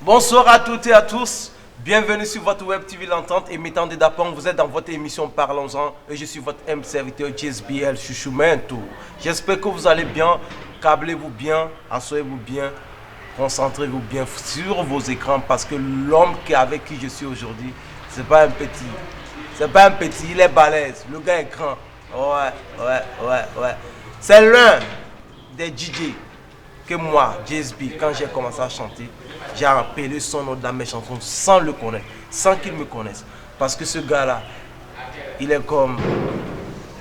Bonsoir à toutes et à tous. Bienvenue sur votre web TV L'Entente, émettant des Dapong. Vous êtes dans votre émission Parlons-en et je suis votre M serviteur JSBL Chouchoumento. J'espère que vous allez bien, câblez-vous bien, asseyez-vous bien, concentrez-vous bien sur vos écrans parce que l'homme avec qui je suis aujourd'hui, c'est pas un petit. C'est pas un petit, il est balèze. Le gars est grand. Ouais. C'est l'un des DJ que moi, JSB, quand j'ai commencé à chanter, j'ai appelé son nom dans mes chansons sans le connaître, sans qu'il me connaisse. Parce que ce gars-là, il est comme,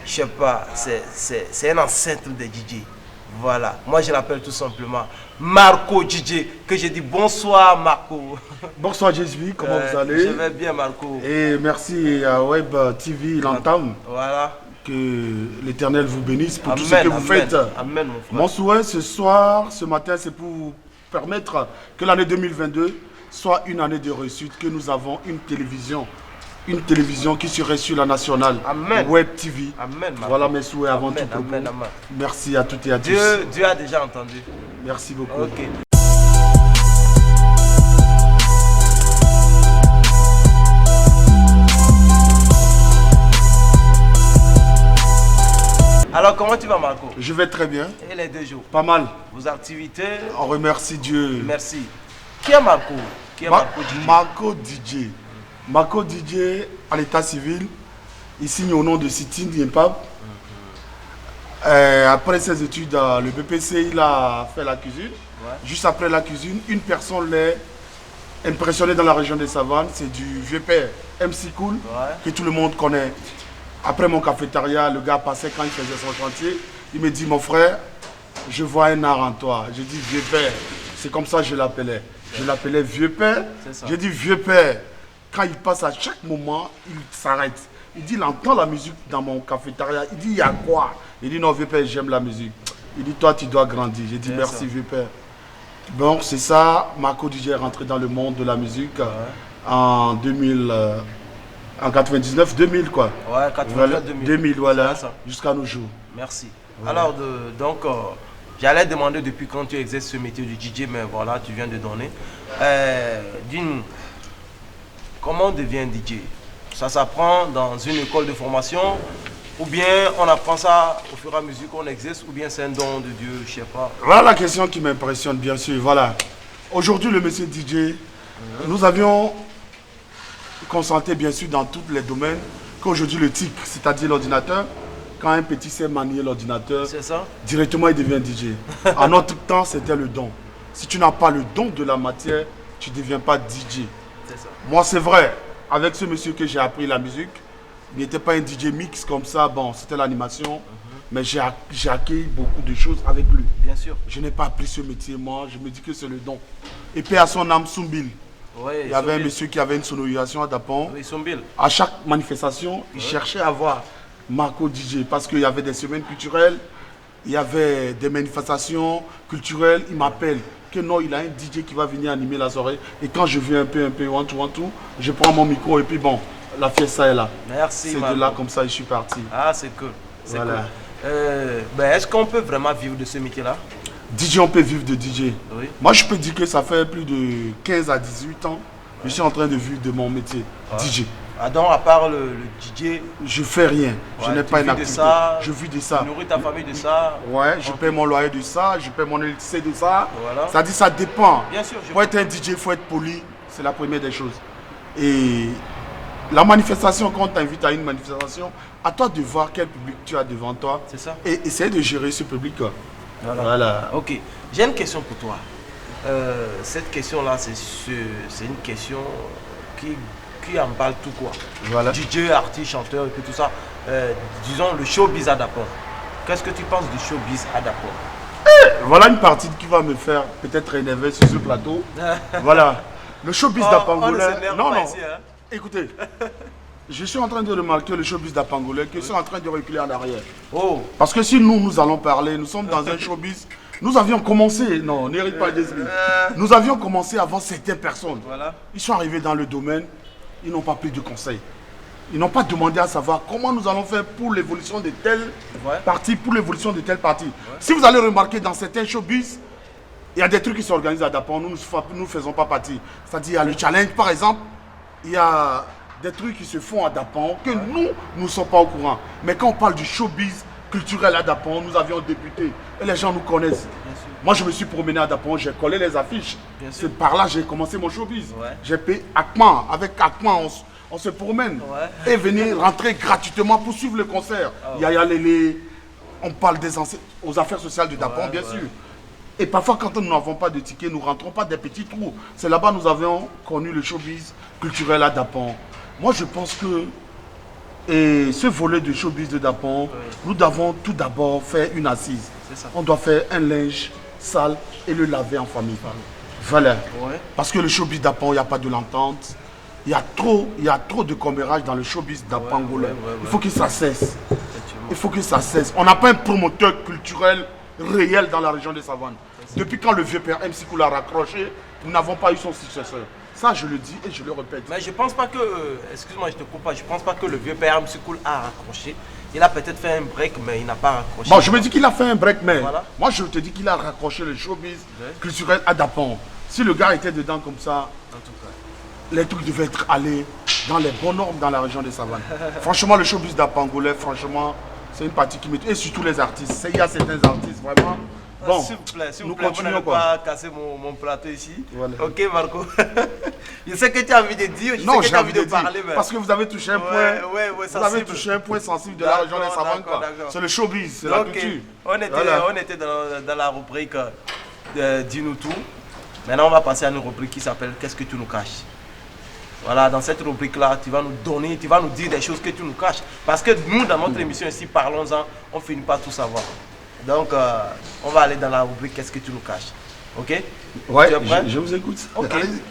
je sais pas, c'est un ancêtre des DJ. Voilà, moi je l'appelle tout simplement Marco DJ, que j'ai dit bonsoir Marco. Bonsoir JSB, comment vous allez? Je vais bien Marco. Et merci à Web TV L'Entame. Voilà. Que l'Éternel vous bénisse pour Amen, tout ce que vous faites. Amen, mon frère. Mon souhait ce soir, ce matin, c'est pour permettre que l'année 2022 soit une année de réussite, que nous avons une télévision qui serait sur la nationale. Amen. Web TV. Amen, Marco. Voilà mes souhaits avant Amen, tout propos. amen. Merci à toutes et à tous. Dieu a déjà entendu. Merci beaucoup. Ok. Alors comment tu vas Marco? Je vais très bien. Et les 2 jours? Pas mal. Vos activités? On remercie Dieu. Merci. Qui est Marco? Marco DJ. Marco DJ à l'état civil. Il signe au nom de Sitting Impap. Après ses études à le BPC, il a fait la cuisine. Ouais. Juste après la cuisine, une personne l'a impressionné dans la région des Savanes. C'est du vieux père MC Cool, que tout le monde connaît. Après mon cafétéria, le gars passait quand il faisait son chantier. Il me dit, mon frère, je vois un art en toi. J'ai dit, vieux père. C'est comme ça que je l'appelais. Je l'appelais vieux père. J'ai dit, vieux père. Quand il passe à chaque moment, il s'arrête. Il dit, il entend la musique dans mon cafétéria. Il dit, il y a quoi? Il dit, non, vieux père, j'aime la musique. Il dit, toi, tu dois grandir. J'ai dit, merci, vieux père. Bon, c'est ça. Marco DJ est rentré dans le monde de la musique en 2000. En 99, 2000 quoi. Ouais, 99, 2000, voilà, jusqu'à nos jours. Merci. Voilà. Alors, donc, j'allais demander depuis quand tu exerces ce métier de DJ, mais voilà, tu viens de donner. Comment on devient DJ? Ça s'apprend dans une école de formation ou bien on apprend ça au fur et à mesure qu'on exerce ou bien c'est un don de Dieu, je sais pas. Voilà la question qui m'impressionne, bien sûr. Voilà. Aujourd'hui, le monsieur DJ, nous avions concentré bien sûr dans tous les domaines qu'aujourd'hui le TIC, c'est-à-dire l'ordinateur, quand un petit sait manier l'ordinateur, directement il devient DJ. En notre temps, c'était le don. Si tu n'as pas le don de la matière, tu ne deviens pas DJ. Moi, c'est vrai, avec ce monsieur que j'ai appris la musique, il n'était pas un DJ mix comme ça, bon, c'était l'animation, mais j'ai acquis beaucoup de choses avec lui. Bien sûr. Je n'ai pas appris ce métier, moi, je me dis que c'est le don. Et puis à son âme, Soumbil. Oui, il y avait un monsieur qui avait une sonorisation à Dapon. Oui, Soumbil. À chaque manifestation, il cherchait à voir Marco DJ parce qu'il y avait des semaines culturelles, il y avait des manifestations culturelles. Il m'appelle que non, il a un DJ qui va venir animer la soirée. Et quand je viens un peu, one two, je prends mon micro et puis bon, la fiesta est là. Merci. C'est de là comme ça, je suis parti. Ah, c'est cool. Voilà. Cool. Est-ce qu'on peut vraiment vivre de ce métier-là? DJ, on peut vivre de DJ. Oui. Moi, je peux dire que ça fait plus de 15 à 18 ans que je suis en train de vivre de mon métier, DJ. Ah donc, à part le DJ, je fais rien. Je n'ai pas une activité. Je vis de ça. Tu nourris ta famille de ça. Ouais, je paie mon loyer de ça, je paie mon électricité de ça. Voilà. Ça dit, ça dépend. Bien sûr. Pour être un DJ, il faut être poli. C'est la première des choses. Et la manifestation, quand on t'invite à une manifestation, à toi de voir quel public tu as devant toi. C'est ça. Et essayer de gérer ce public. Voilà. Ok. J'ai une question pour toi. Cette question-là, c'est une question qui emballe tout quoi. Voilà. DJ, artiste, chanteur et tout ça. Disons le showbiz à Dapon. Qu'est-ce que tu penses du showbiz à Dapon? Voilà une partie qui va me faire peut-être énerver sur ce plateau. Voilà. Le showbiz d'Apangolais. Non. Ici, hein? Écoutez. Je suis en train de remarquer le showbiz d'Apangolais qui sont en train de reculer en arrière. Oh. Parce que si nous allons parler, nous sommes dans un showbiz. Nous avions commencé, non, n'hérite pas d'esprit. Nous avions commencé avant certaines personnes. Voilà. Ils sont arrivés dans le domaine, ils n'ont pas pris de conseils. Ils n'ont pas demandé à savoir comment nous allons faire pour l'évolution de telle partie, pour l'évolution de telle partie. Si vous allez remarquer dans certains showbiz, Il y a des trucs qui s'organisent à Dapon, nous ne faisons pas partie. C'est-à-dire, il y a le challenge, par exemple. Il y a des trucs qui se font à Dapon que nous ne sommes pas au courant. Mais quand on parle du showbiz culturel à Dapon, nous avions débuté. Et les gens nous connaissent. Moi, je me suis promené à Dapon, j'ai collé les affiches. C'est par là que j'ai commencé mon showbiz. J'ai payé Akman. Avec Akman, on se promène. Et venir rentrer gratuitement pour suivre le concert. Il y a on parle aux affaires sociales de Dapon, bien sûr. Et parfois, quand nous n'avons pas de tickets, nous ne rentrons pas des petits trous. C'est là-bas que nous avions connu le showbiz culturel à Dapon. Moi, je pense que ce volet de showbiz de Dapon, nous devons tout d'abord faire une assise. On doit faire un linge sale et le laver en famille. Voilà. Parce que le showbiz Dapon, il n'y a pas de l'entente. Il y a trop de commérage dans le showbiz d'Apangolais. Il faut que ça cesse. Il faut que ça cesse. On n'a pas un promoteur culturel réel dans la région des Savanes. Depuis quand le vieux père MC Cool a raccroché, nous n'avons pas eu son successeur. Ça, je le dis et je le répète. Mais je pense pas que, excuse-moi, je te coupe pas, je pense pas que le vieux père MC Cool a raccroché. Il a peut-être fait un break, mais il n'a pas raccroché. Bon, je me dis qu'il a fait un break, mais moi, je te dis qu'il a raccroché le showbiz culturel à Dapon. Si le gars était dedans comme ça, en tout cas, les trucs devaient être allés dans les bonnes normes dans la région des Savanes. Franchement, le showbiz d'Apangolais, franchement, c'est une partie qui me... Et surtout les artistes. Il y a certains artistes, vraiment... Bon, s'il vous plaît, vous n'allez pas casser mon plateau ici. Voilà. Ok, Marco. Je sais que tu as envie de dire, je sais que tu as envie de parler. Mais... Parce que vous avez touché un point. Vous avez touché un point sensible de la région des Savanes. C'est le showbiz, c'est la culture. On était dans la rubrique Dis-nous tout. Maintenant, on va passer à une rubrique qui s'appelle Qu'est-ce que tu nous caches? Voilà, dans cette rubrique-là, tu vas nous dire des choses que tu nous caches. Parce que nous, dans notre émission ici, parlons-en, on ne finit pas tout savoir. Donc, on va aller dans la rubrique Qu'est-ce que tu nous caches? Ok? Ouais, je vous écoute. Ok. Allez-y.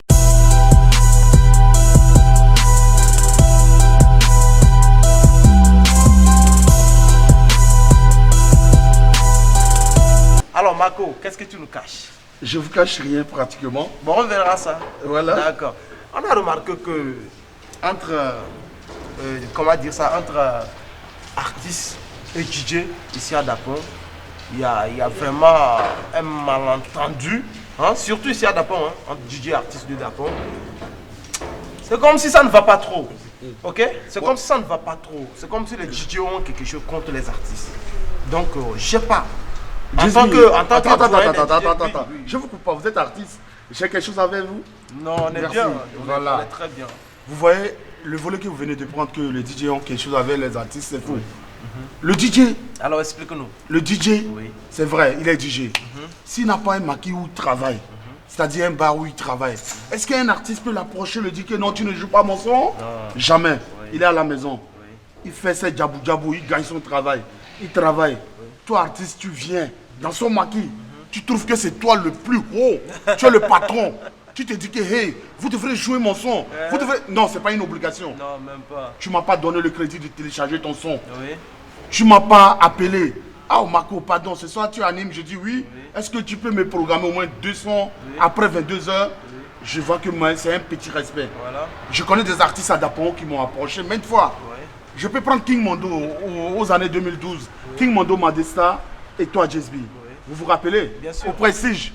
Alors, Marco, qu'est-ce que tu nous caches? Je vous cache rien pratiquement. Bon, on verra ça. Voilà. D'accord. On a remarqué que entre, entre artistes et DJ ici à Dapon, il y a vraiment un malentendu, hein, surtout ici à Dapon, hein, entre DJ et artistes de Dapon. C'est comme si ça ne va pas trop. Ok? C'est comme si ça ne va pas trop. C'est comme si les DJ ont quelque chose contre les artistes. Donc, je sais pas. Attends. Je vous coupe pas, vous êtes artiste. J'ai quelque chose avec vous? Non, on est bien. On est très bien. Vous voyez, le volet que vous venez de prendre, que les DJ ont quelque chose avec les artistes, c'est faux. Le DJ. Alors explique-nous. Le DJ, c'est vrai, il est DJ. S'il n'a pas un maquis où il travaille, c'est-à-dire un bar où il travaille, est-ce qu'un artiste peut l'approcher, le dire que non, tu ne joues pas mon son? Non. Jamais. Il est à la maison. Il fait ses djabou, il gagne son travail. Il travaille. Toi, artiste, tu viens dans son maquis. Tu trouves que c'est toi le plus haut. Tu es le patron. Tu te dis que, hey, vous devrez jouer mon son. Vous devrez... Non, ce n'est pas une obligation. Non, même pas. Tu ne m'as pas donné le crédit de télécharger ton son. Oui. Tu ne m'as pas appelé. Ah, Marco, pardon, ce soir tu animes. Je dis oui. Est-ce que tu peux me programmer au moins 2 sons après 22 h? Je vois que moi, c'est un petit respect. Voilà. Je connais des artistes à Dapon qui m'ont approché maintes fois. Je peux prendre King Mondo aux années 2012. King Mondo, Madesta et toi, JSB. Vous vous rappelez? Bien sûr. Au Prestige.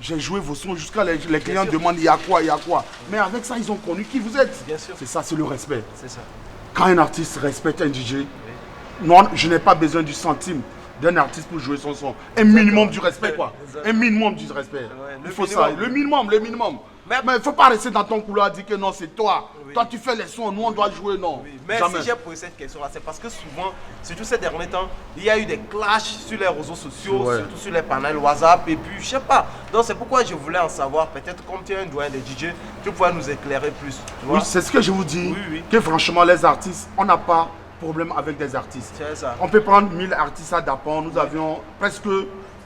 J'ai joué vos sons jusqu'à les clients demandent il y a quoi, il y a quoi. Mais avec ça, ils ont connu qui vous êtes. Bien sûr. C'est ça, c'est le respect. C'est ça. Quand un artiste respecte un DJ, non, je n'ai pas besoin du centime d'un artiste pour jouer son son. Un minimum du respect, quoi. Un minimum du respect. Il faut ça. Le minimum. Mais il ne faut pas rester dans ton couloir et dire que non, c'est toi. Toi, tu fais les sons, nous, on doit jouer, non. Mais jamais. Si j'ai posé cette question-là, c'est parce que souvent, surtout ces derniers temps, il y a eu des clashs sur les réseaux sociaux, surtout sur les panels WhatsApp, et puis, je sais pas. Donc, c'est pourquoi je voulais en savoir, peut-être comme tu es un doyen des DJ, tu pourrais nous éclairer plus. Oui, c'est ce que je vous dis, que franchement, les artistes, on n'a pas de problème avec des artistes. C'est ça. On peut prendre 1000 artistes à Dapon, nous avions presque...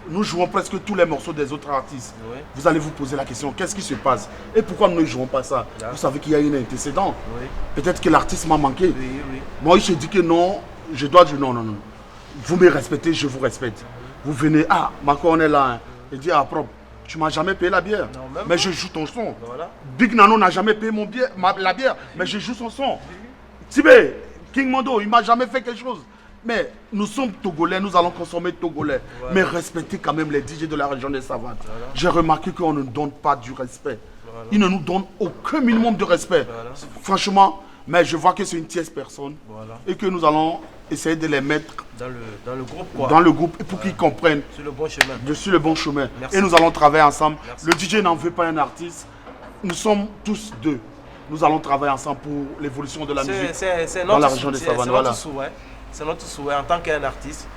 Nous jouons presque tous les morceaux des autres artistes. Vous allez vous poser la question, qu'est-ce qui se passe? Et pourquoi nous ne jouons pas ça? Vous savez qu'il y a une antécédent. Peut-être que l'artiste m'a manqué. Moi, il se dit que non, je dois dire non. Vous me respectez, je vous respecte. Vous venez, ah, Marco, on est là. Hein. Il dit, ah, propre, tu m'as jamais payé la bière. Non, mais je joue ton son. Voilà. Big Nano n'a jamais payé la bière, mais je joue son son. Tibé, King Mondo, il m'a jamais fait quelque chose. Mais nous sommes Togolais, nous allons consommer Togolais. Voilà. Mais respectez quand même les DJ de la région des Savanes. Voilà. J'ai remarqué qu'on ne nous donne pas du respect. Voilà. Ils ne nous donnent aucun minimum de respect. Voilà. Franchement, mais je vois que c'est une tierce personne. Voilà. Et que nous allons essayer de les mettre dans le groupe. Quoi. Dans le groupe pour qu'ils comprennent. Sur le bon chemin. Je suis le bon chemin. Merci. Et nous allons travailler ensemble. Merci. Le DJ n'en veut pas un artiste. Nous sommes tous deux. Nous allons travailler ensemble pour l'évolution de la musique dans la région des Savanes. Voilà. C'est notre souhait en tant qu'un artiste.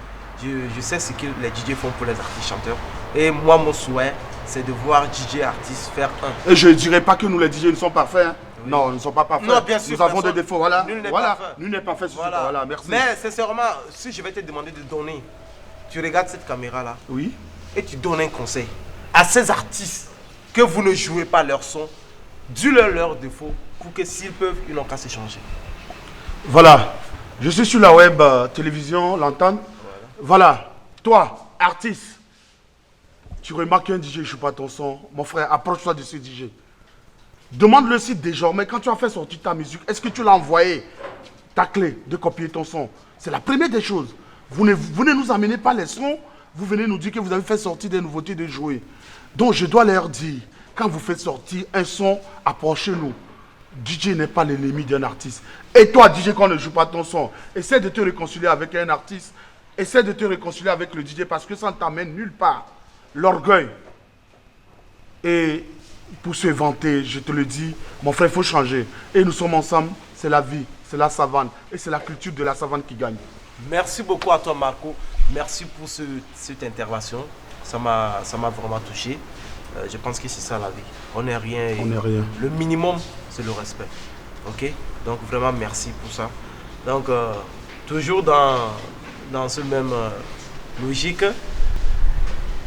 Je sais ce que les DJ font pour les artistes chanteurs. Et moi, mon souhait, c'est de voir DJ artistes faire un. Et je ne dirais pas que nous, les DJ, nous sommes parfaits. Hein. Oui. Non, nous ne sommes pas parfaits. Non, bien sûr, nous avons des défauts. Voilà. Nul n'est parfait. Voilà, merci. Mais sincèrement, si je vais te demander de donner, tu regardes cette caméra-là. Oui. Et tu donnes un conseil à ces artistes que vous ne jouez pas leur son, dis-leur leurs défauts pour que s'ils peuvent, ils n'ont qu'à s'échanger. Voilà. Je suis sur la web télévision, l'entendre. Voilà. Toi, artiste, tu remarques qu'un DJ ne joue pas ton son. Mon frère, approche-toi de ce DJ. Demande le site désormais, quand tu as fait sortir ta musique, est-ce que tu l'as envoyé ta clé de copier ton son? C'est la première des choses. Vous ne nous amenez pas les sons, vous venez nous dire que vous avez fait sortir des nouveautés de jouer. Donc je dois leur dire, quand vous faites sortir un son, approchez-nous. DJ n'est pas l'ennemi d'un artiste. Et toi, DJ, quand on ne joue pas ton son, essaie de te réconcilier avec un artiste. Essaie de te réconcilier avec le DJ parce que ça ne t'amène nulle part. L'orgueil. Et pour se vanter, je te le dis, mon frère, il faut changer. Et nous sommes ensemble, c'est la vie, c'est la savane. Et c'est la culture de la savane qui gagne. Merci beaucoup à toi, Marco. Merci pour cette intervention. Ça m'a vraiment touché. Je pense que c'est ça la vie. On n'est rien. On n'est rien. Le minimum, c'est le respect. Ok? Donc vraiment merci pour ça. Donc toujours dans ce même logique,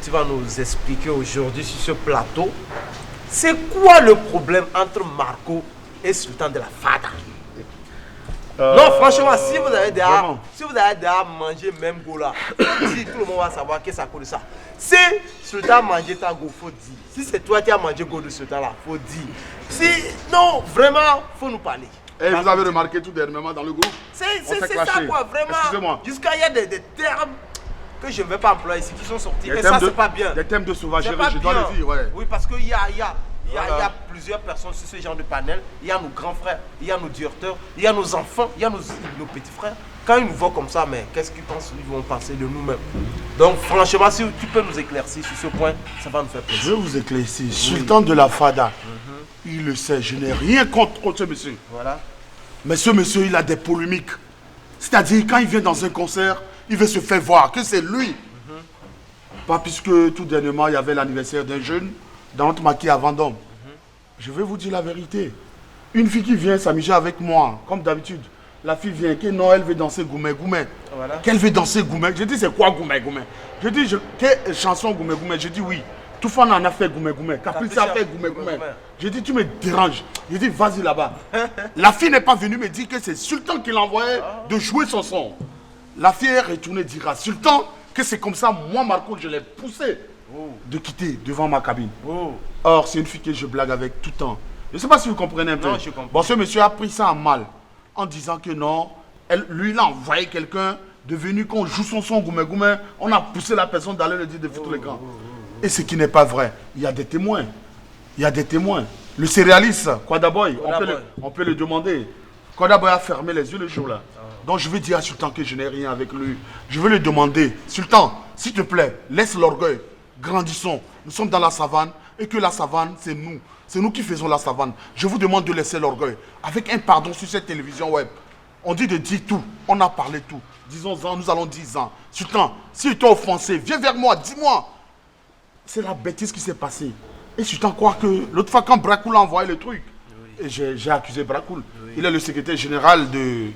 tu vas nous expliquer aujourd'hui sur ce plateau, c'est quoi le problème entre Marco et Sultan de la Fada? Non, franchement, si vous avez déjà mangé même Gola, si tout le monde va savoir que ça cause de ça. Si Sultan a mangé ta go, faut dire. Si c'est toi qui as mangé go de Sultan là, faut dire. Si, non, vraiment, faut nous parler. Et vous avez remarqué tout dernièrement dans le groupe? C'est ça quoi, vraiment. Excusez-moi. Jusqu'à il y a des termes que je ne vais pas employer ici qui sont sortis. Et ça, c'est pas bien. Des thèmes de sauvagerie, je dois le dire, ouais. Oui, parce qu'il y a plusieurs personnes sur ce genre de panel. Il y a nos grands frères, il y a nos directeurs, il y a nos enfants, il y a nos petits frères. Quand ils nous voient comme ça, mais qu'est-ce qu'ils pensent? Ils vont penser de nous-mêmes. Donc franchement, si tu peux nous éclaircir sur ce point, ça va nous faire plaisir. Je vais vous éclaircir. Oui. Sultan de la Fada, il le sait, je n'ai rien contre ce monsieur. Voilà. Mais ce monsieur, il a des polémiques. C'est-à-dire, quand il vient dans un concert, il veut se faire voir que c'est lui. Pas puisque tout dernièrement, il y avait l'anniversaire d'un jeune dans notre maquis à Vendôme. Je vais vous dire la vérité. Une fille qui vient s'amuser avec moi, comme d'habitude. La fille vient, que non, elle veut danser Goumé Goumé. Voilà. Qu'elle veut danser Goumé. Je dis, c'est quoi Goumé Goumé? Je dis, quelle chanson Goumé Goumé? Je dis, oui. Tout le monde en a fait Goumé Goumé. Caprice a fait Goumé Goumé. Je dis, tu me déranges. Je dis, vas-y là-bas. La fille n'est pas venue me dire que c'est Sultan qui l'a envoyé de jouer son son. La fille est retournée dire à Sultan que c'est comme ça, moi, Marco, je l'ai poussé de quitter devant ma cabine. Or, c'est une fille que je blague avec tout le temps. Je ne sais pas si vous comprenez un peu. Non, je comprends. Bon, ce monsieur a pris ça en mal en disant que non, lui, il a envoyé quelqu'un devenu qu'on joue son son Goumé Goumé. On a poussé la personne d'aller le dire de foutre les camps. Et ce qui n'est pas vrai. Il y a des témoins. Il y a des témoins. Le céréaliste, Kwadaboy, on peut le demander. Kwadaboy a fermé les yeux le jour-là. Donc je vais dire à Sultan que je n'ai rien avec lui. Je vais lui demander, Sultan, s'il te plaît, laisse l'orgueil. Grandissons. Nous sommes dans la savane et que la savane, c'est nous. C'est nous qui faisons la savane. Je vous demande de laisser l'orgueil. Avec un pardon sur cette télévision web. On dit de dire tout. On a parlé tout. Disons-en, nous allons 10 ans. Sultan, si tu t'es offensé, viens vers moi, dis-moi. C'est la bêtise qui s'est passée. Et Sultan croit que l'autre fois quand Bracoul a envoyé le truc, et j'ai accusé Bracoul. Il est le secrétaire général de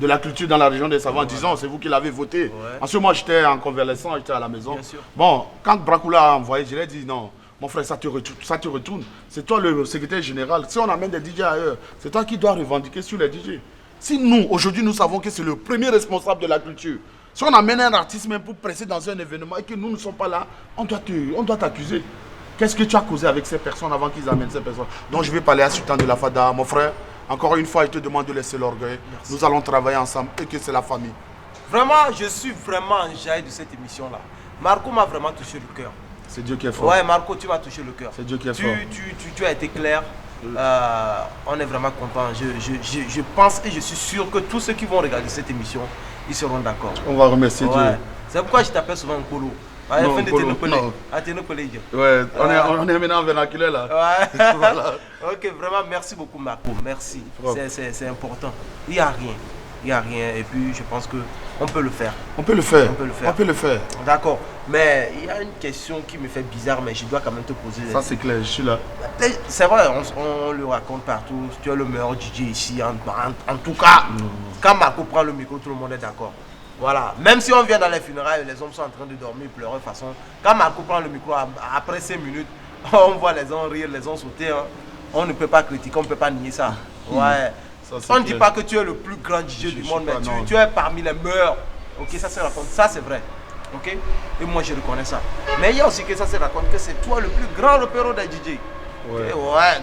la culture dans la région des Savants, disons, c'est vous qui l'avez voté. En ce moment, j'étais en convalescence, j'étais à la maison. Bon, quand Bracoul a envoyé, je lui ai dit non, mon frère, ça te retourne. C'est toi le secrétaire général. Si on amène des DJ ailleurs, c'est toi qui dois revendiquer sur les DJ. Si nous, aujourd'hui, nous savons que c'est le premier responsable de la culture, si on amène un artiste même pour presser dans un événement et que nous ne sommes pas là, on doit t'accuser. Qu'est-ce que tu as causé avec ces personnes avant qu'ils amènent ces personnes? Donc je vais parler à Sultan de la Fada, mon frère. Encore une fois, il te demande de laisser l'orgueil. Nous allons travailler ensemble et que c'est la famille. Vraiment, je suis vraiment enjaillé de cette émission-là. Marco m'a vraiment touché le cœur. C'est Dieu qui est fort. Ouais, Marco, tu m'as touché le cœur. C'est Dieu qui est fort. Tu as été clair. On est vraiment content. Je pense et je suis sûr que tous ceux qui vont regarder cette émission, ils seront d'accord. On va remercier Dieu. C'est pourquoi je t'appelle souvent Nkolo. Non, ouais, on est maintenant en vernaculaire là. Ouais. Voilà. Ok, vraiment, merci beaucoup Marco. Merci. C'est important. Il n'y a rien. Il n'y a rien. Et puis, je pense qu'on peut le faire. On peut le faire. D'accord. Mais il y a une question qui me fait bizarre, mais je dois quand même te poser. Ça, c'est clair, je suis là. C'est vrai, on le raconte partout. Tu es le meilleur DJ ici. En tout cas, quand Marco prend le micro, tout le monde est d'accord. Voilà. Même si on vient dans les funérailles, les hommes sont en train de dormir, pleurer de façon. Quand Marco prend le micro, après 5 minutes, on voit les gens rire, les gens sauter. Hein. On ne peut pas critiquer, on ne peut pas nier ça. Ouais. Ça, on ne dit pas que tu es le plus grand DJ du monde, mais tu es parmi les meilleurs. Ok, ça se raconte. Ça, c'est vrai. Ok. Et moi, je reconnais ça. Mais il y a aussi que ça se raconte que c'est toi le plus grand repéro des DJ. Ouais.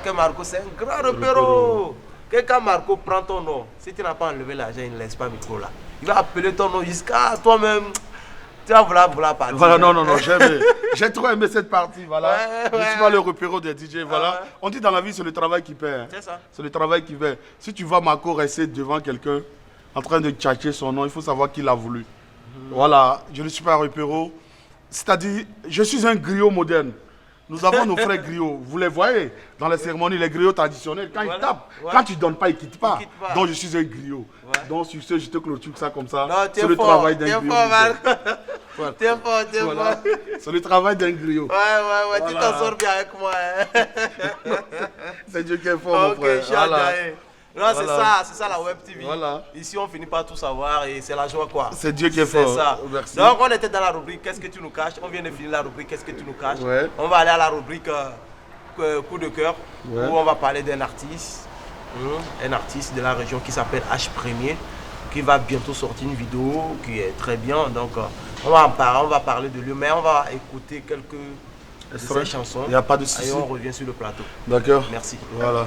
Que Marco, c'est un grand repéro. Que quand Marco prend ton nom, si tu n'as pas enlevé l'argent, il ne laisse pas le micro là. Il va appeler ton nom jusqu'à toi-même. Tu vas vouloir partir. Voilà, non, j'ai trop aimé cette partie, voilà. Je suis pas le repéro des DJ, voilà. On dit dans la vie, c'est le travail qui paie. Hein. C'est ça. C'est le travail qui paie. Si tu vois Marco rester devant quelqu'un, en train de tchatcher son nom, il faut savoir qui l'a voulu. Voilà, je ne suis pas un repéro. C'est-à-dire, je suis un griot moderne. Nous avons nos frères griots. Vous les voyez dans les cérémonies, les griots traditionnels. Quand ils tapent, quand tu ne donnes pas, ils ne quittent pas. Donc je suis un griot. Donc sur ce, je te clôture ça comme ça. C'est le travail d'un griot. T'es fort. C'est le travail d'un griot. Ouais, tu t'en sors bien avec moi. C'est Dieu qui est fort, mon frère. Non, c'est ça la Web TV. Voilà. Ici, on finit par tout savoir et c'est la joie, quoi. C'est Dieu qui est fort. C'est ça. Merci. Donc, on était dans la rubrique Qu'est-ce que tu nous caches? On vient de finir la rubrique Qu'est-ce que tu nous caches? Ouais. On va aller à la rubrique Coup de cœur, où on va parler d'un artiste, un artiste de la région qui s'appelle H Premier, qui va bientôt sortir une vidéo qui est très bien. Donc, on va parler de lui, mais on va écouter quelques de ses chansons. Il n'y a pas de souci. Et on revient sur le plateau. D'accord. Merci. Voilà.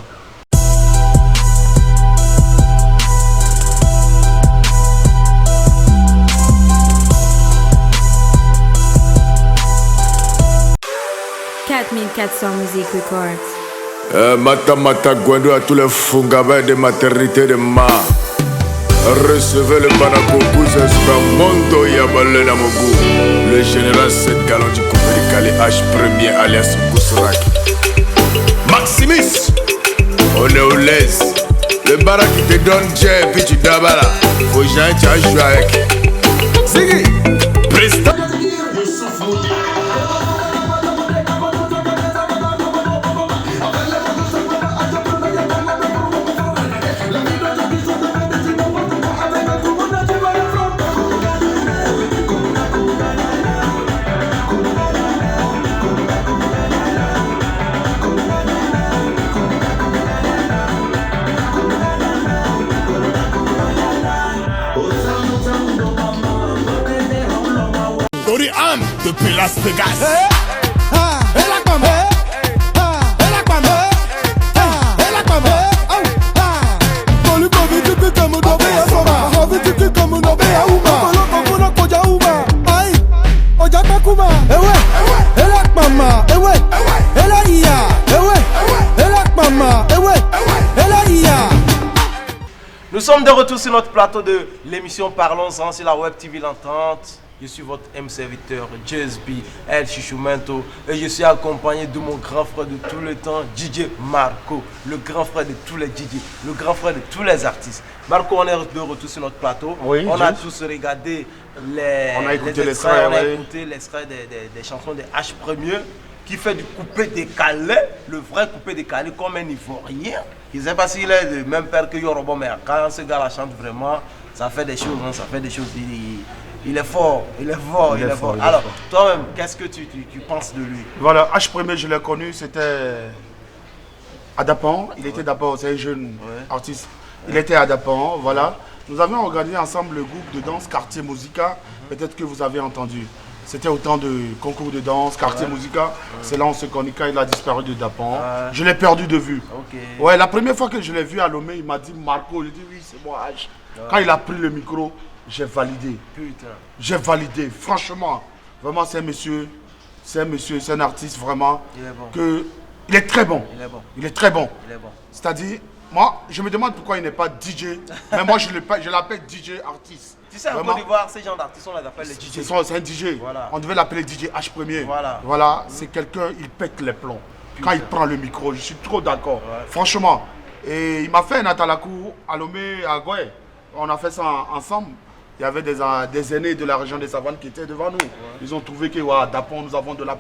Music Records. Mata Gwendo à tous les fungabas de maternité de Ma. Recevez le Banakoku, Zespa Mondo Yabale Namogou. Le général 7 galons du coupé de Calais H premier alias Gousrak. Maximus, on est au l'aise. Le barak qui te donne Jay, puis tu dabala. Faut jamais tu as joué avec. Ziggy, Presta. Depuis Las Vegas. Nous sommes de retour sur notre plateau de l'émission Parlons-en sur la Web TV L'Entente. Je suis votre M-serviteur, JSB, El Chichumento, et je suis accompagné de mon grand frère de tout le temps, DJ Marco, le grand frère de tous les DJ, le grand frère de tous les artistes. Marco, on est de retour sur notre plateau. Oui, on a tous regardé les extraits des chansons de H Premier, qui fait du coupé décalé, le vrai coupé décalé comme un Ivoirien. Je ne sais pas s'il est du même père que Yorobo, mais quand ce gars la chante vraiment, ça fait des choses, ça fait des choses. Il est fort. Alors, toi-même, qu'est-ce que tu penses de lui? Voilà, H Premier, je l'ai connu, c'était à Dapan. Il était d'abord, c'est un jeune artiste. Il était à Dapan, voilà. Nous avions organisé ensemble le groupe de danse Quartier Musica. Peut-être que vous avez entendu. C'était au temps de concours de danse, Quartier Musica. C'est là où on se connaît quand il a disparu de Dapan. Je l'ai perdu de vue. Ouais, la première fois que je l'ai vu à Lomé, il m'a dit Marco. Je dis oui, c'est moi H. Quand il a pris le micro, j'ai validé. Putain. J'ai validé, franchement. Vraiment, c'est un monsieur, c'est un artiste vraiment. Il est bon. Il est très bon. Il est bon. Il est très bon. Il est bon. C'est-à-dire, moi, je me demande pourquoi il n'est pas DJ. Mais moi, je l'appelle DJ artiste. Tu sais, en Vraiment. Côte d'Ivoire, ces gens d'artistes, on les appelle les DJ. C'est un DJ. Voilà. On devait l'appeler DJ H premier. Voilà. Voilà, c'est quelqu'un, il pète les plombs. Quand il prend le micro, je suis trop d'accord. Ouais. Franchement. Et il m'a fait un Atalakou à Lomé, à Goé. On a fait ça ensemble. Il y avait des aînés de la région des Savanes qui étaient devant nous. Ouais. Ils ont trouvé que Dapon, nous avons de la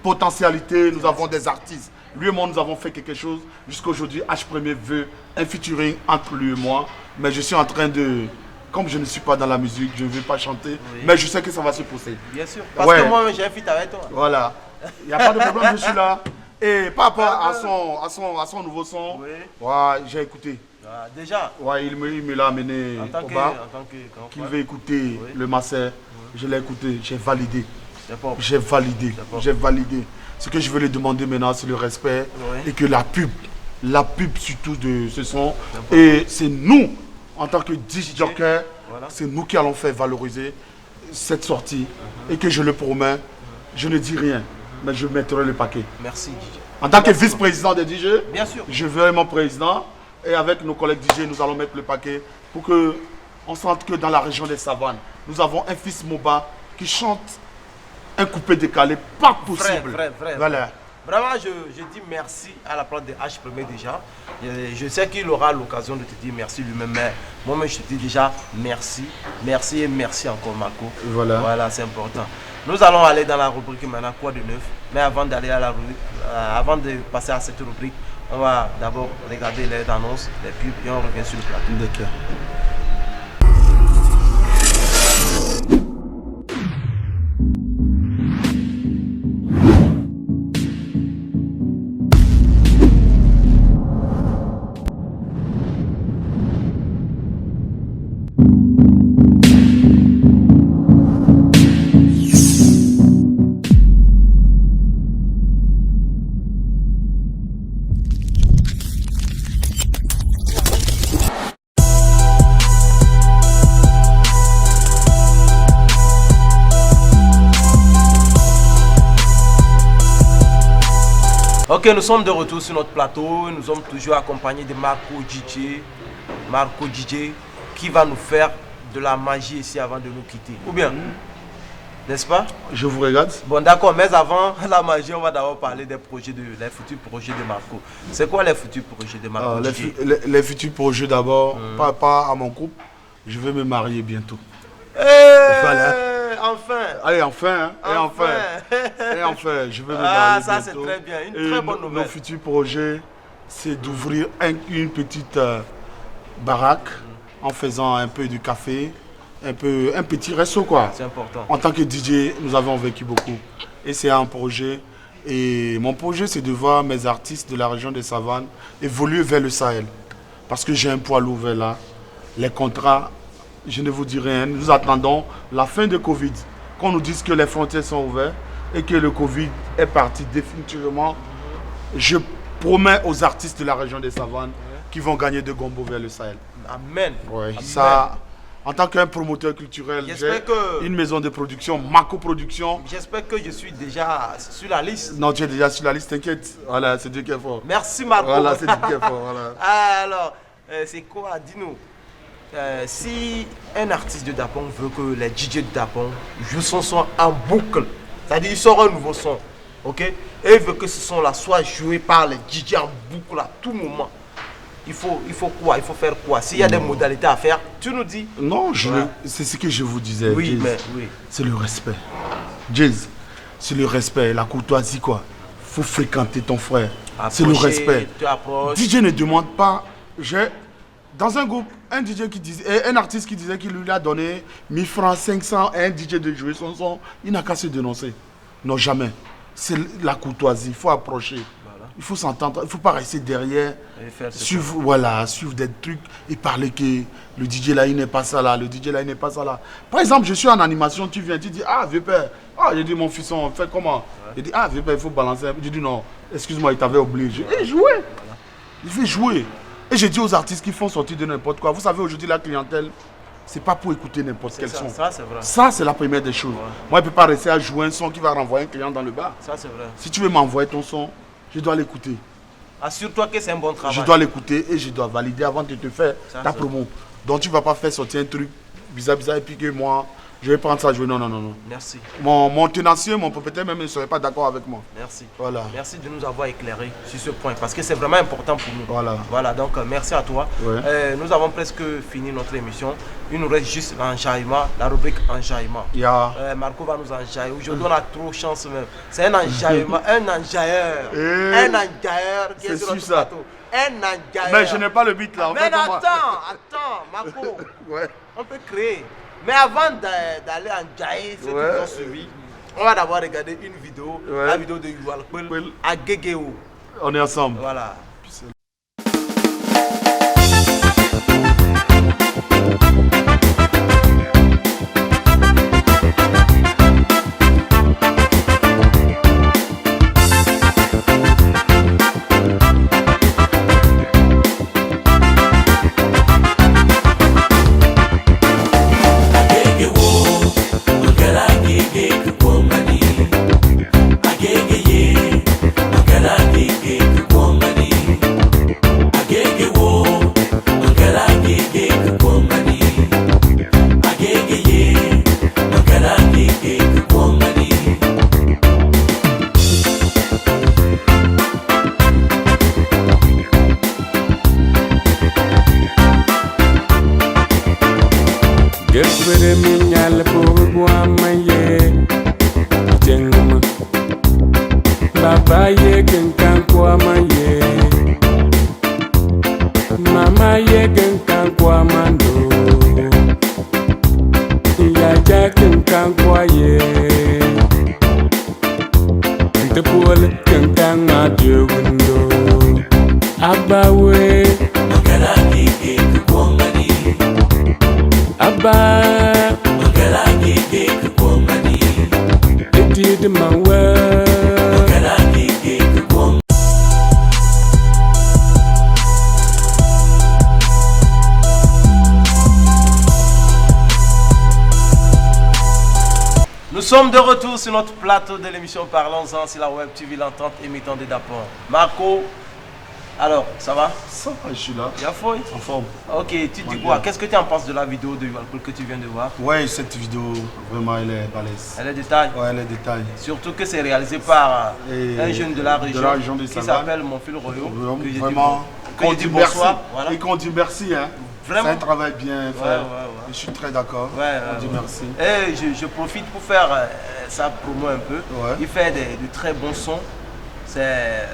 potentialité, nous avons des artistes. Lui et moi, nous avons fait quelque chose. Jusqu'aujourd'hui, H premier veut un featuring entre lui et moi. Mais je suis en train de... Comme je ne suis pas dans la musique, je ne vais pas chanter. Oui. Mais je sais que ça va se poser. Bien sûr. Parce que moi, j'ai un feat avec toi. Voilà. Il n'y a pas de problème, je suis là. Et par rapport à son nouveau son, oui. Ouais, j'ai écouté. Ah, déjà ouais, il me l'a amené au bar, qu'il veut écouter oui. Le master. Oui. Je l'ai écouté, j'ai validé. J'ai validé, j'ai validé. Ce que je veux lui demander maintenant, c'est le respect oui. Et que la pub surtout de ce son. Et c'est nous, en tant que DJ Joker, voilà. C'est nous qui allons faire valoriser cette sortie. Et que je le promets, je ne dis rien. Mais je mettrai le paquet. Merci DJ. En tant que vice-président des DJ, bien sûr. Je vais mon président et avec nos collègues DJ, nous allons mettre le paquet pour que on sente que dans la région des Savanes, nous avons un fils Moba qui chante un coupé décalé, pas possible. Vrai. Voilà. Vraiment, je dis merci à la place de H premier déjà. Je sais qu'il aura l'occasion de te dire merci lui-même, mais moi-même je te dis déjà merci, merci et merci encore Marco. Voilà, c'est important. Nous allons aller dans la rubrique maintenant, quoi de neuf. Mais avant d'aller à la rubrique, avant de passer à cette rubrique, on va d'abord regarder les annonces, les pubs et on revient sur le plateau. D'accord. Ok, nous sommes de retour sur notre plateau. Nous sommes toujours accompagnés de Marco DJ, qui va nous faire de la magie ici avant de nous quitter. Ou bien, n'est-ce pas? Je vous regarde. Bon, d'accord, mais avant la magie, on va d'abord parler des futurs projets de Marco. C'est quoi les futurs projets de Marco DJ? Les futurs projets d'abord, pas à mon couple. Je vais me marier bientôt. Voilà. Enfin. Allez, enfin. Et enfin, je vais me marier Ah, ça bientôt. C'est très bien, une très bonne nouvelle. Nos futurs projets, c'est d'ouvrir une petite baraque en faisant un peu de café, un petit resto quoi. C'est important. En tant que DJ, nous avons vécu beaucoup. Et c'est un projet. Et mon projet, c'est de voir mes artistes de la région des Savanes évoluer vers le Sahel. Parce que j'ai un poids lourd vers là. Les contrats, je ne vous dis rien. Nous attendons la fin de Covid. Qu'on nous dise que les frontières sont ouvertes et que le Covid est parti définitivement. Je promets aux artistes de la région des Savanes qui vont gagner de Gombo vers le Sahel. Amen. Ouais, Amen. Ça, en tant qu'un promoteur culturel, j'ai une maison de production, Marco Production. J'espère que je suis déjà sur la liste. Non, tu es déjà sur la liste, t'inquiète. Voilà, c'est Dieu qui est fort. Merci Marco. Voilà, c'est Dieu qui est fort. Voilà. Alors, c'est quoi? Dis-nous. Si un artiste de Dapong veut que les DJ de Dapong jouent son son en boucle, c'est-à-dire il sort un nouveau son, ok, et il veut que ce son-là soit joué par les DJ en boucle à tout moment, il faut quoi? Il faut faire quoi? S'il y a des modalités à faire, tu nous dis. Non, c'est ce que je vous disais. Oui, Jazz. mais oui. C'est le respect. Jazz, c'est le respect, la courtoisie quoi. Faut fréquenter ton frère. C'est le respect. DJ ne demande pas. Dans un groupe, un artiste qui disait qu'il lui a donné 1000 francs, 500 à un DJ de jouer son son, il n'a qu'à se dénoncer. Non, jamais. C'est la courtoisie, il faut approcher. Voilà. Il faut s'entendre, il ne faut pas rester derrière, suivre des trucs et parler que le DJ là, il n'est pas ça là, le DJ là, il n'est pas ça là. Par exemple, je suis en animation, tu viens, tu dis, ah, vieux père, j'ai dit, mon fils, on fait comment? Il dit, ah, vieux père, il faut balancer. Je dis, non, excuse-moi, il t'avait obligé. Et jouer. Voilà. Il fait jouer. Et j'ai dit aux artistes qui font sortir de n'importe quoi, vous savez aujourd'hui la clientèle, c'est pas pour écouter n'importe quel son. Ça, c'est vrai. Ça, c'est la première des choses. Ouais. Moi, je ne peux pas rester à jouer un son qui va renvoyer un client dans le bar. Ça, c'est vrai. Si tu veux m'envoyer ton son, je dois l'écouter. Assure-toi que c'est un bon travail. Je dois l'écouter et je dois valider avant de te faire Ça, ta c'est promo. Donc, tu ne vas pas faire sortir un truc bizarre et puis que moi, je vais prendre ça à jouer. Non, non, non, non. Merci. Mon tenancier, mon propriétaire même ne serait pas d'accord avec moi. Merci. Voilà. Merci de nous avoir éclairé sur ce point parce que c'est vraiment important pour nous. Voilà. Voilà, donc merci à toi. Ouais. Nous avons presque fini notre émission. Il nous reste juste l'enjaillement, la rubrique enjaillement. Marco va nous enjailler. Aujourd'hui, on a trop de chance même. C'est un enjaillement, un enjailleur. Un enjailleur qui est sur notre plateau. Un enjailleur. Mais je n'ai pas le beat là. Mais attends, Marco. Ouais. On peut créer. Mais avant d'aller enjailler ceux qui nous ont suivis, on va d'abord regarder une vidéo, la vidéo de Yuval Kwel à Guéguéo. On est ensemble. Voilà. Nous sommes de retour sur notre plateau de l'émission Parlons-en, c'est la Web TV l'entente émettant des dapons. Marco, alors, ça va? Ça va, je suis là. Il y a fouille? En forme. Ok, tu dis quoi? Qu'est-ce que tu en penses de la vidéo de Yuval Kwel que tu viens de voir? Ouais, cette vidéo, vraiment, elle est balèze. Elle est détail? Ouais, elle est détail. Surtout que c'est réalisé par un jeune de la région de qui s'appelle Monfil Royo. Vraiment, qu'on dit bonsoir. Voilà. Et qu'on dit merci, hein. Vraiment. C'est un travail bien fait. Je suis très d'accord. On dit merci. Et je profite pour faire sa promo un peu. Il fait de très bons sons. C'est,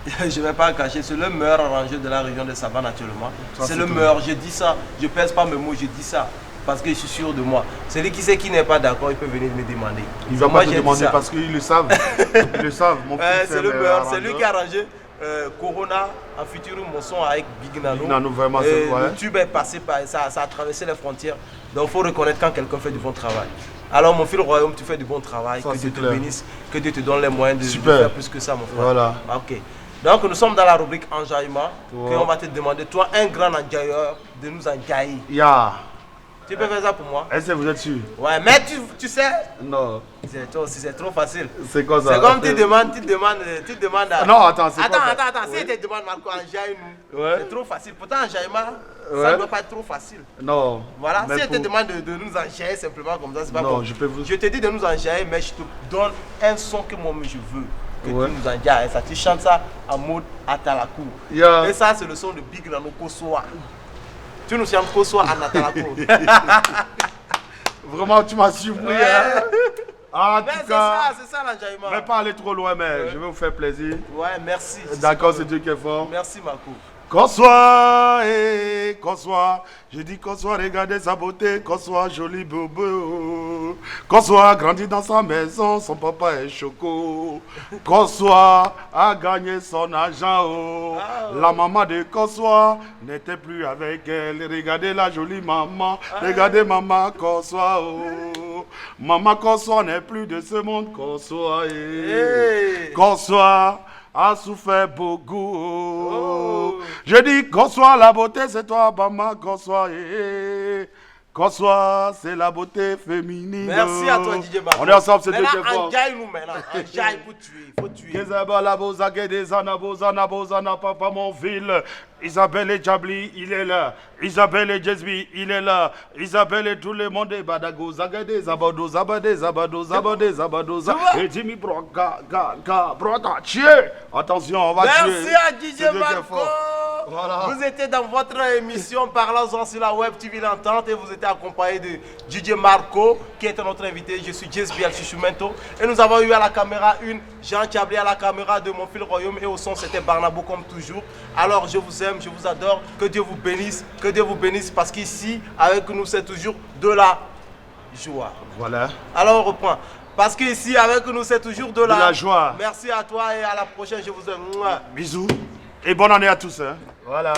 je ne vais pas le cacher, c'est le meilleur arrangeur de la région de Savanes actuellement. C'est le meilleur, je dis ça. Je ne pèse pas mes mots, je dis ça. Parce que je suis sûr de moi. Celui qui sait qui n'est pas d'accord, il peut venir me demander. Il ne va pas te demander parce qu'ils le savent. Ils le savent. C'est le meilleur. C'est lui qui a arrangé Corona en featuring mon son avec Big Nano. Big Nano, vraiment, c'est vrai. Le tube est passé par ça, ça a traversé les frontières. Donc il faut reconnaître quand quelqu'un fait du bon travail. Alors mon fils Royaume, tu fais du bon travail, ça, que Dieu te clair. bénisse, que Dieu te donne les moyens de faire plus que ça, mon frère. Voilà. Ok. Donc nous sommes dans la rubrique enjaillement, on va te demander, toi un grand enjailleur, de nous enjailler. Tu peux faire ça pour moi? Est-ce que vous êtes sûr? Ouais, mais tu sais. Non. C'est trop facile. C'est quoi ça? C'est comme tu demandes à... Non, attends, c'est quoi ça? Attends, si tu te demandes Marco, enjaille-nous. C'est trop facile. Pourtant, enjaillement, ça ne doit pas être trop facile. Non. Voilà, si elle te demande de nous enjailler simplement comme ça, c'est pas bon. Je te dis de nous enjailler, mais je te donne un son que moi je veux. Que tu nous enjailles. Ça, tu chantes ça en mode Atalakou. Et ça, c'est le son de Big Nano Kosoa. Tu nous chantes Kosoa en Atalakou. Vraiment, tu m'as surpris. Hein? En tout cas, c'est ça l'enjaillement. Mais pas aller trop loin, mais je vais vous faire plaisir. Ouais, merci. D'accord, c'est Dieu qui est fort. Merci, Marco. Qu'on soit, je dis qu'on soit, regardez sa beauté, qu'on soit joli bobo, qu'on soit grandi dans sa maison, son papa est choco, qu'on soit a gagné son argent, la maman de Kossoa n'était plus avec elle, regardez la jolie maman, regardez maman Kossoa, maman Kossoa n'est plus de ce monde, Kossoa, Kossoa a souffert beaucoup. Je dis qu'on soit la beauté, c'est toi, maman, qu'on soit. Qu'on soit, c'est la beauté féminine. Merci à toi, DJ Marco. On est ensemble, c'est maintenant, deuxième fois. enjaille-nous maintenant. Enjaille pour tuer. Il faut tuer. Kezaba la bozage des Bozana, papa mon ville. Isabelle et Jabli, il est là. Isabelle et Jesby, il est là. Isabelle et tout le monde est Badago, Zagade, Zabado. Et Jimmy Broga, Broda, tiens. Attention, on va tuer. Merci à DJ Marco. Voilà. Vous étiez dans votre émission Parlons-en sur la Web TV L'Entente et vous étiez accompagné de DJ Marco qui était notre invité. Je suis JSBL Chuchumento et nous avons eu à la caméra Jean Chablé à la caméra de Mon Fil Royaume et au son c'était Barnabo comme toujours. Alors je vous aime, je vous adore, que Dieu vous bénisse parce qu'ici avec nous c'est toujours de la joie. Voilà. Alors on reprend. Parce qu'ici avec nous c'est toujours de la joie. Merci à toi et à la prochaine, je vous aime. Bisous et bonne année à tous. Hein. Voilà.